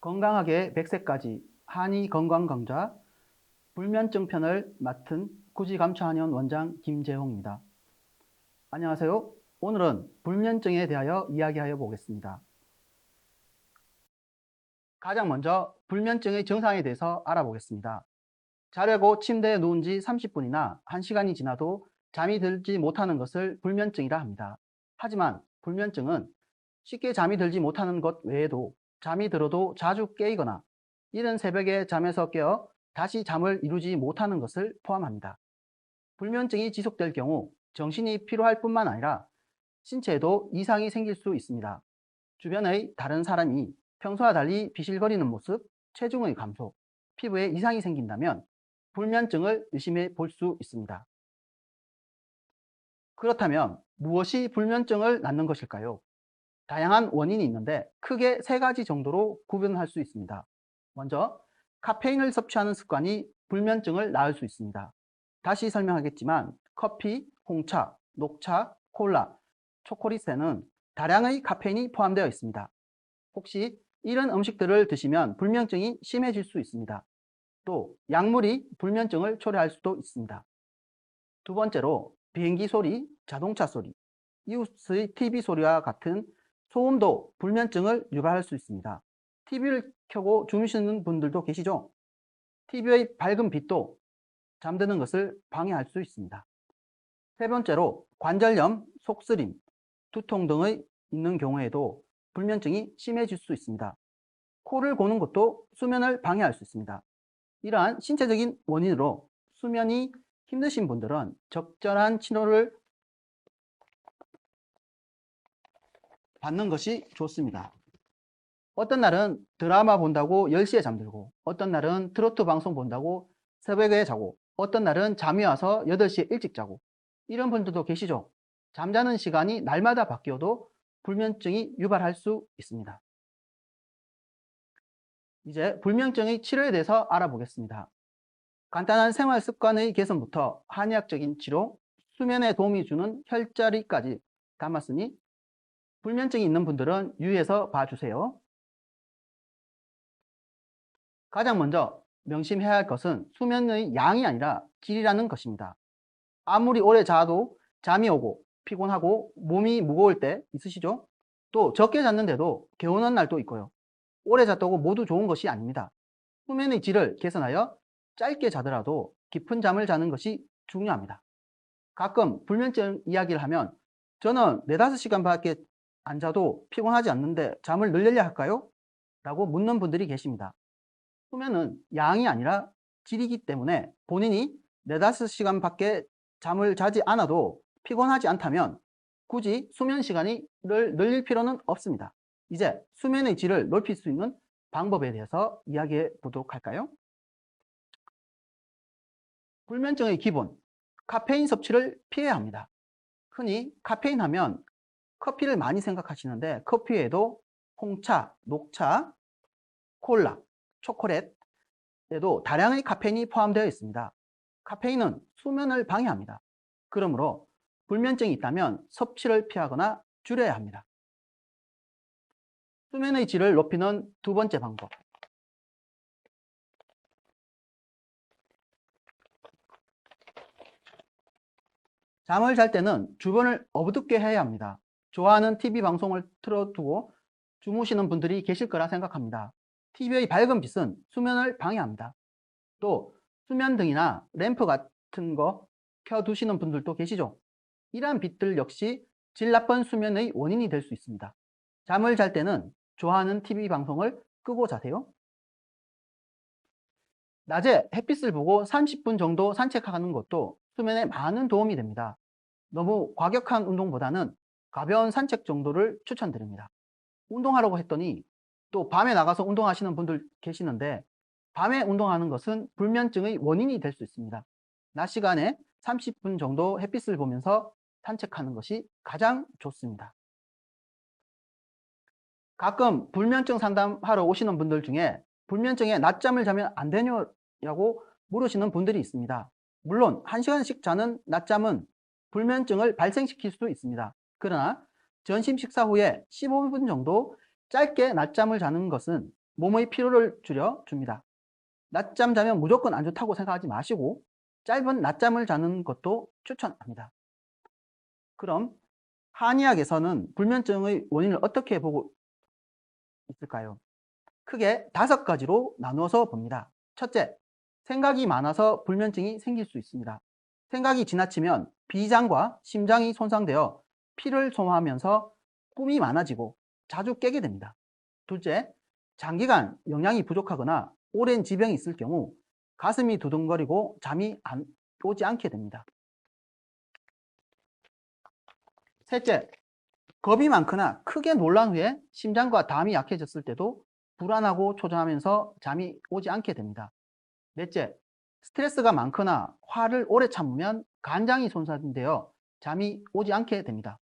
건강하게 100세까지 한의 건강 강좌 불면증 편을 맡은 구지감초한의원 원장 김재홍입니다. 안녕하세요. 오늘은 불면증에 대하여 이야기하여 보겠습니다. 가장 먼저 불면증의 증상에 대해서 알아보겠습니다. 자려고 침대에 누운 지 30분이나 1시간이 지나도 잠이 들지 못하는 것을 불면증이라 합니다. 하지만 불면증은 쉽게 잠이 들지 못하는 것 외에도 잠이 들어도 자주 깨이거나 이른 새벽에 잠에서 깨어 다시 잠을 이루지 못하는 것을 포함합니다. 불면증이 지속될 경우 정신이 피로할 뿐만 아니라 신체에도 이상이 생길 수 있습니다. 주변의 다른 사람이 평소와 달리 비실거리는 모습, 체중의 감소, 피부에 이상이 생긴다면 불면증을 의심해 볼 수 있습니다. 그렇다면 무엇이 불면증을 낳는 것일까요? 다양한 원인이 있는데 크게 3가지 정도로 구분할 수 있습니다. 먼저 카페인을 섭취하는 습관이 불면증을 낳을 수 있습니다. 다시 설명하겠지만 커피, 홍차, 녹차, 콜라, 초콜릿에는 다량의 카페인이 포함되어 있습니다. 혹시 이런 음식들을 드시면 불면증이 심해질 수 있습니다. 또 약물이 불면증을 초래할 수도 있습니다. 두 번째로 비행기 소리, 자동차 소리, 이웃의 TV 소리와 같은 소음도 불면증을 유발할 수 있습니다. TV를 켜고 주무시는 분들도 계시죠? TV의 밝은 빛도 잠드는 것을 방해할 수 있습니다. 세 번째로 관절염, 속쓰림, 두통 등의 있는 경우에도 불면증이 심해질 수 있습니다. 코를 고는 것도 수면을 방해할 수 있습니다. 이러한 신체적인 원인으로 수면이 힘드신 분들은 적절한 치료를 받는 것이 좋습니다. 어떤 날은 드라마 본다고 10시에 잠들고 어떤 날은 트로트 방송 본다고 새벽에 자고 어떤 날은 잠이 와서 8시에 일찍 자고 이런 분들도 계시죠? 잠자는 시간이 날마다 바뀌어도 불면증이 유발할 수 있습니다. 이제 불면증의 치료에 대해서 알아보겠습니다. 간단한 생활 습관의 개선부터 한의학적인 치료, 수면에 도움이 주는 혈자리까지 담았으니 불면증이 있는 분들은 유의해서 봐주세요. 가장 먼저 명심해야 할 것은 수면의 양이 아니라 질이라는 것입니다. 아무리 오래 자도 잠이 오고 피곤하고 몸이 무거울 때 있으시죠? 또 적게 잤는데도 개운한 날도 있고요. 오래 잤다고 모두 좋은 것이 아닙니다. 수면의 질을 개선하여 짧게 자더라도 깊은 잠을 자는 것이 중요합니다. 가끔 불면증 이야기를 하면 저는 4-5시간밖에 안 자도 피곤하지 않는데 잠을 늘려야 할까요? 라고 묻는 분들이 계십니다. 수면은 양이 아니라 질이기 때문에 본인이 4-5시간밖에 잠을 자지 않아도 피곤하지 않다면 굳이 수면 시간을 늘릴 필요는 없습니다. 이제 수면의 질을 높일 수 있는 방법에 대해서 이야기해 보도록 할까요? 불면증의 기본, 카페인 섭취를 피해야 합니다. 흔히 카페인 하면 커피를 많이 생각하시는데 커피에도 홍차, 녹차, 콜라, 초콜릿에도 다량의 카페인이 포함되어 있습니다. 카페인은 수면을 방해합니다. 그러므로 불면증이 있다면 섭취를 피하거나 줄여야 합니다. 수면의 질을 높이는 두 번째 방법. 잠을 잘 때는 주변을 어둡게 해야 합니다. 좋아하는 TV 방송을 틀어두고 주무시는 분들이 계실 거라 생각합니다. TV의 밝은 빛은 수면을 방해합니다. 또 수면등이나 램프 같은 거 켜두시는 분들도 계시죠? 이러한 빛들 역시 질 나쁜 수면의 원인이 될 수 있습니다. 잠을 잘 때는 좋아하는 TV 방송을 끄고 자세요. 낮에 햇빛을 보고 30분 정도 산책하는 것도 수면에 많은 도움이 됩니다. 너무 과격한 운동보다는 가벼운 산책 정도를 추천드립니다. 운동하라고 했더니 또 밤에 나가서 운동하시는 분들 계시는데 밤에 운동하는 것은 불면증의 원인이 될 수 있습니다. 낮 시간에 30분 정도 햇빛을 보면서 산책하는 것이 가장 좋습니다. 가끔 불면증 상담하러 오시는 분들 중에 불면증에 낮잠을 자면 안 되냐고 물으시는 분들이 있습니다. 물론 1시간씩 자는 낮잠은 불면증을 발생시킬 수 있습니다. 그러나 점심 식사 후에 15분 정도 짧게 낮잠을 자는 것은 몸의 피로를 줄여줍니다. 낮잠 자면 무조건 안 좋다고 생각하지 마시고 짧은 낮잠을 자는 것도 추천합니다. 그럼 한의학에서는 불면증의 원인을 어떻게 보고 있을까요? 크게 5가지로 나누어서 봅니다. 첫째, 생각이 많아서 불면증이 생길 수 있습니다. 생각이 지나치면 비장과 심장이 손상되어 피를 소모하면서 꿈이 많아지고 자주 깨게 됩니다. 둘째, 장기간 영양이 부족하거나 오랜 지병이 있을 경우 가슴이 두근거리고 잠이 오지 않게 됩니다. 셋째, 겁이 많거나 크게 놀란 후에 심장과 담이 약해졌을 때도 불안하고 초조하면서 잠이 오지 않게 됩니다. 넷째, 스트레스가 많거나 화를 오래 참으면 간장이 손상되어 잠이 오지 않게 됩니다.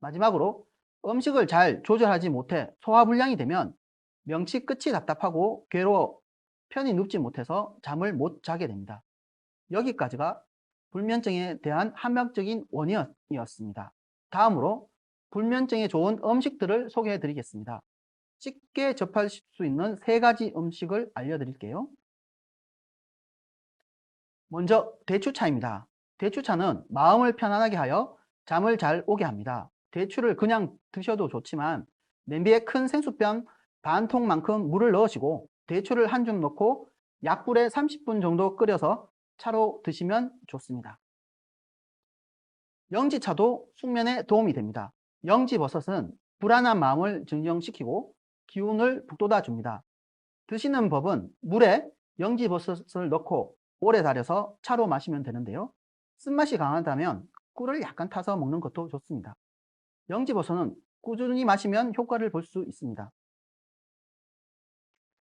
마지막으로 음식을 잘 조절하지 못해 소화불량이 되면 명치 끝이 답답하고 괴로워 편히 눕지 못해서 잠을 못 자게 됩니다. 여기까지가 불면증에 대한 한방적인 원인이었습니다. 다음으로 불면증에 좋은 음식들을 소개해 드리겠습니다. 쉽게 접할 수 있는 3가지 음식을 알려드릴게요. 먼저 대추차입니다. 대추차는 마음을 편안하게 하여 잠을 잘 오게 합니다. 대추를 그냥 드셔도 좋지만 냄비에 큰 생수병 반 통만큼 물을 넣으시고 대추를 한 줌 넣고 약불에 30분 정도 끓여서 차로 드시면 좋습니다. 영지차도 숙면에 도움이 됩니다. 영지버섯은 불안한 마음을 진정시키고 기운을 북돋아 줍니다. 드시는 법은 물에 영지버섯을 넣고 오래 달여서 차로 마시면 되는데요. 쓴맛이 강하다면 꿀을 약간 타서 먹는 것도 좋습니다. 영지버섯은 꾸준히 마시면 효과를 볼 수 있습니다.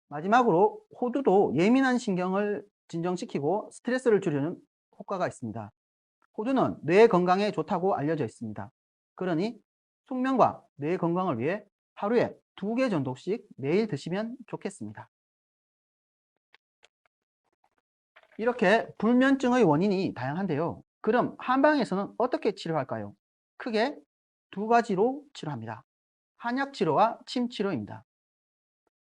마지막으로 호두도 예민한 신경을 진정시키고 스트레스를 줄이는 효과가 있습니다. 호두는 뇌 건강에 좋다고 알려져 있습니다. 그러니 숙면과 뇌 건강을 위해 하루에 2개 정도씩 매일 드시면 좋겠습니다. 이렇게 불면증의 원인이 다양한데요. 그럼 한방에서는 어떻게 치료할까요? 크게 2가지로 치료합니다. 한약치료와 침치료입니다.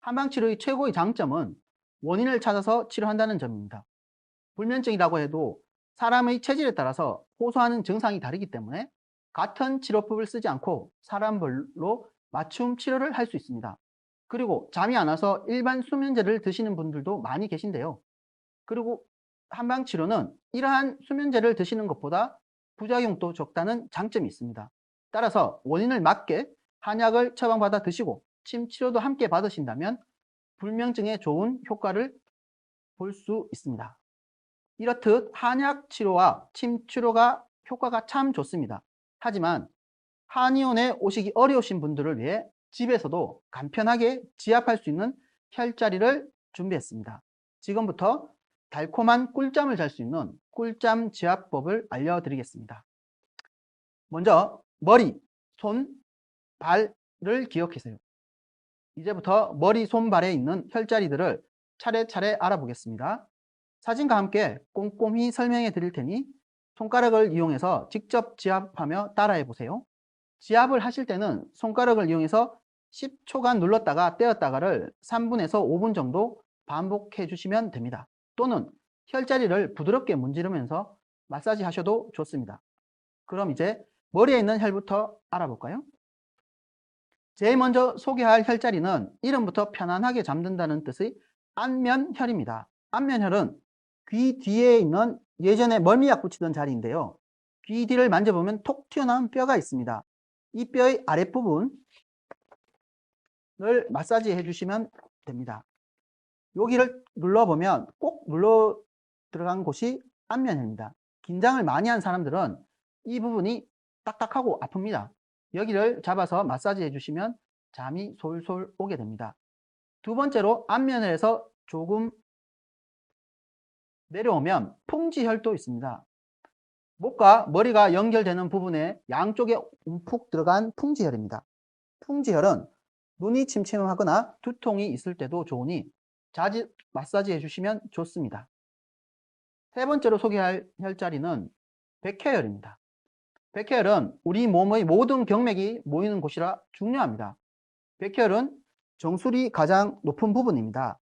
한방치료의 최고의 장점은 원인을 찾아서 치료한다는 점입니다. 불면증이라고 해도 사람의 체질에 따라서 호소하는 증상이 다르기 때문에 같은 치료법을 쓰지 않고 사람별로 맞춤 치료를 할 수 있습니다. 그리고 잠이 안 와서 일반 수면제를 드시는 분들도 많이 계신데요. 그리고 한방치료는 이러한 수면제를 드시는 것보다 부작용도 적다는 장점이 있습니다. 따라서 원인을 맞게 한약을 처방받아 드시고 침치료도 함께 받으신다면 불면증에 좋은 효과를 볼 수 있습니다. 이렇듯 한약 치료와 침 치료가 효과가 참 좋습니다. 하지만 한의원에 오시기 어려우신 분들을 위해 집에서도 간편하게 지압할 수 있는 혈자리를 준비했습니다. 지금부터 달콤한 꿀잠을 잘 수 있는 꿀잠 지압법을 알려드리겠습니다. 먼저 머리, 손, 발을 기억하세요. 이제부터 머리, 손, 발에 있는 혈자리들을 차례차례 알아보겠습니다. 사진과 함께 꼼꼼히 설명해 드릴 테니 손가락을 이용해서 직접 지압하며 따라해 보세요. 지압을 하실 때는 손가락을 이용해서 10초간 눌렀다가 떼었다가를 3분에서 5분 정도 반복해 주시면 됩니다. 또는 혈자리를 부드럽게 문지르면서 마사지 하셔도 좋습니다. 그럼 이제 머리에 있는 혈부터 알아볼까요? 제일 먼저 소개할 혈자리는 이름부터 편안하게 잠든다는 뜻의 안면혈입니다. 안면혈은 귀 뒤에 있는 예전에 멀미약 붙이던 자리인데요. 귀 뒤를 만져보면 톡 튀어나온 뼈가 있습니다. 이 뼈의 아랫부분을 마사지 해주시면 됩니다. 여기를 눌러보면 꼭 눌러 들어간 곳이 안면혈입니다. 긴장을 많이 한 사람들은 이 부분이 딱딱하고 아픕니다. 여기를 잡아서 마사지 해주시면 잠이 솔솔 오게 됩니다. 두 번째로 안면혈에서 조금 내려오면 풍지혈도 있습니다. 목과 머리가 연결되는 부분에 양쪽에 움푹 들어간 풍지혈입니다. 풍지혈은 눈이 침침하거나 두통이 있을 때도 좋으니 자주 마사지 해주시면 좋습니다. 세 번째로 소개할 혈자리는 백회혈입니다. 백회혈은 우리 몸의 모든 경맥이 모이는 곳이라 중요합니다. 백혈은 정수리 가장 높은 부분입니다.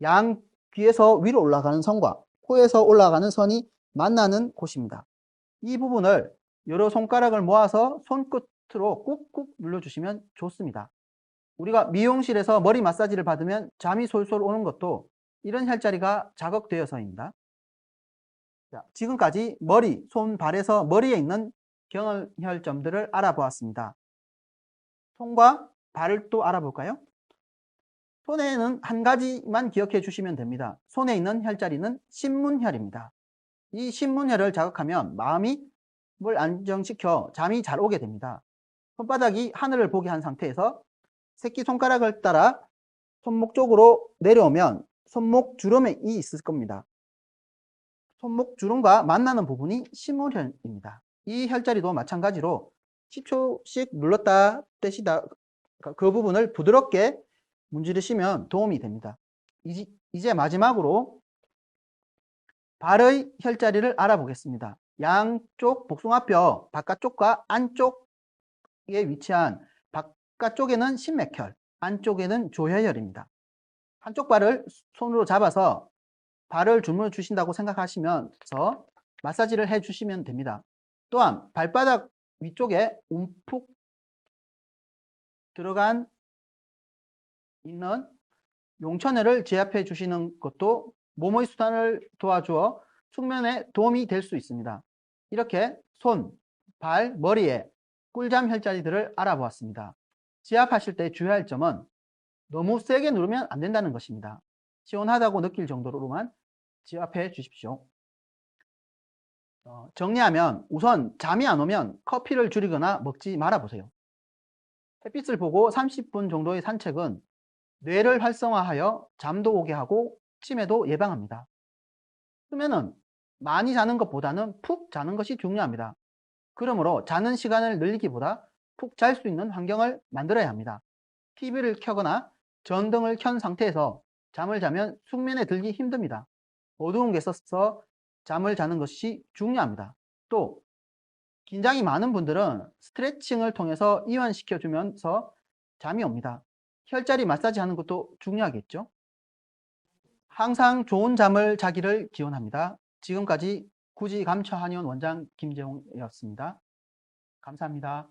양 귀에서 위로 올라가는 선과 코에서 올라가는 선이 만나는 곳입니다. 이 부분을 여러 손가락을 모아서 손끝으로 꾹꾹 눌러주시면 좋습니다. 우리가 미용실에서 머리 마사지를 받으면 잠이 솔솔 오는 것도 이런 혈자리가 자극되어서입니다. 자, 지금까지 머리, 손, 발에서 머리에 있는 경혈점들을 알아보았습니다. 손과 발을 또 알아볼까요? 손에는 한 가지만 기억해 주시면 됩니다. 손에 있는 혈자리는 신문혈입니다. 이 신문혈을 자극하면 마음이 안정시켜 잠이 잘 오게 됩니다. 손바닥이 하늘을 보게 한 상태에서 새끼손가락을 따라 손목 쪽으로 내려오면 손목 주름이 있을 겁니다. 손목 주름과 만나는 부분이 신문혈입니다. 이 혈자리도 마찬가지로 10초씩 눌렀다 떼시다 그 부분을 부드럽게 문지르시면 도움이 됩니다. 이제 마지막으로 발의 혈자리를 알아보겠습니다. 양쪽 복숭아뼈 바깥쪽과 안쪽에 위치한 바깥쪽에는 신맥혈, 안쪽에는 조혈혈입니다. 한쪽 발을 손으로 잡아서 발을 주물러 주신다고 생각하시면서 마사지를 해 주시면 됩니다. 또한 발바닥 위쪽에 움푹 들어간 있는 용천혈을 제압해 주시는 것도 몸의 순환을 도와주어 숙면에 도움이 될 수 있습니다. 이렇게 손, 발, 머리에 꿀잠 혈자리들을 알아보았습니다. 지압하실 때 주의할 점은 너무 세게 누르면 안 된다는 것입니다. 시원하다고 느낄 정도로만 지압해 주십시오. 정리하면 우선 잠이 안 오면 커피를 줄이거나 먹지 말아 보세요. 햇빛을 보고 30분 정도의 산책은 뇌를 활성화하여 잠도 오게 하고 치매도 예방합니다. 수면은 많이 자는 것보다는 푹 자는 것이 중요합니다. 그러므로 자는 시간을 늘리기보다 푹 잘 수 있는 환경을 만들어야 합니다. TV를 켜거나 전등을 켠 상태에서 잠을 자면 숙면에 들기 힘듭니다. 어두운 곳에서 잠을 자는 것이 중요합니다. 또 긴장이 많은 분들은 스트레칭을 통해서 이완시켜 주면서 잠이 옵니다. 혈자리 마사지 하는 것도 중요하겠죠. 항상 좋은 잠을 자기를 기원합니다. 지금까지 구지감초 한의원 원장 김재홍이었습니다. 감사합니다.